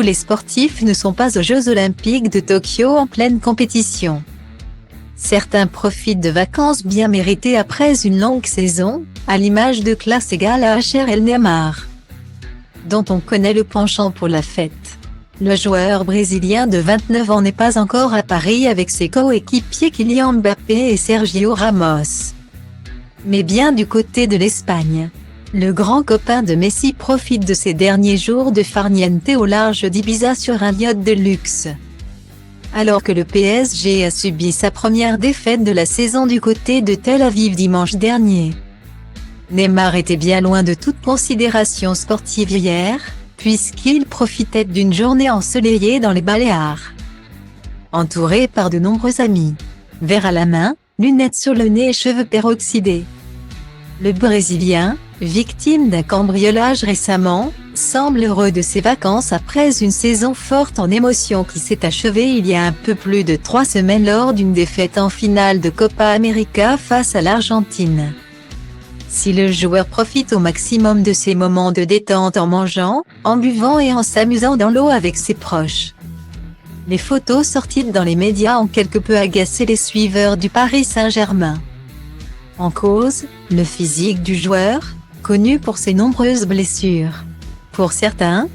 tous les sportifs ne sont pas aux Jeux Olympiques de Tokyo en pleine compétition. Certains profitent de vacances bien méritées après une longue saison, à l'image de classe égale à HRL Neymar, dont on connaît le penchant pour la fête. Le joueur brésilien de 29 ans n'est pas encore à Paris avec ses coéquipiers Kylian Mbappé et Sergio Ramos, mais bien du côté de l'Espagne. Le grand copain de Messi profite de ces derniers jours de farniente au large d'Ibiza sur un yacht de luxe. Alors que le PSG a subi sa première défaite de la saison du côté de Tel Aviv dimanche dernier, Neymar était bien loin de toute considération sportive hier, puisqu'il profitait d'une journée ensoleillée dans les Baléares, entouré par de nombreux amis. Verre à la main, lunettes sur le nez et cheveux peroxydés. Le Brésilien, victime d'un cambriolage récemment, semble heureux de ses vacances après une saison forte en émotions qui s'est achevée il y a un peu plus de 3 semaines lors d'une défaite en finale de Copa América face à l'Argentine. Si le joueur profite au maximum de ces moments de détente en mangeant, en buvant et en s'amusant dans l'eau avec ses proches, les photos sorties dans les médias ont quelque peu agacé les suiveurs du Paris Saint-Germain. En cause, le physique du joueur, connu pour ses nombreuses blessures. Pour certains,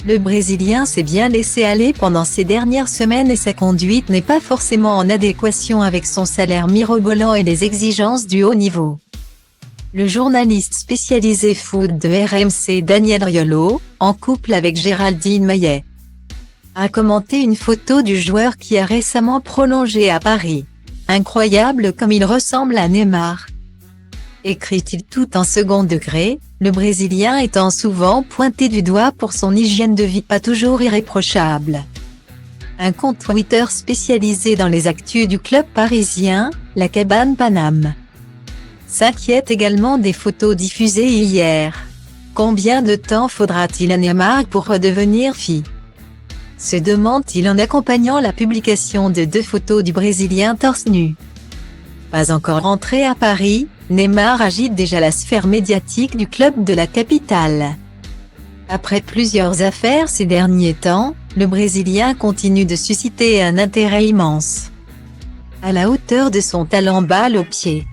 le Brésilien s'est bien laissé aller pendant ces dernières semaines et sa conduite n'est pas forcément en adéquation avec son salaire mirobolant et les exigences du haut niveau. Le journaliste spécialisé foot de RMC Daniel Riolo, en couple avec Géraldine Maillet, a commenté une photo du joueur qui a récemment prolongé à Paris. Incroyable comme il ressemble à Neymar, écrit-il tout en second degré, le Brésilien étant souvent pointé du doigt pour son hygiène de vie pas toujours irréprochable. Un compte Twitter spécialisé dans les actus du club parisien, la Cabane Paname, s'inquiète également des photos diffusées hier. Combien de temps faudra-t-il à Neymar pour redevenir fille ? Se demande-t-il en accompagnant la publication de 2 photos du Brésilien torse nu. Pas encore rentré à Paris, Neymar agite déjà la sphère médiatique du club de la capitale. Après plusieurs affaires ces derniers temps, le Brésilien continue de susciter un intérêt immense, à la hauteur de son talent balle au pied.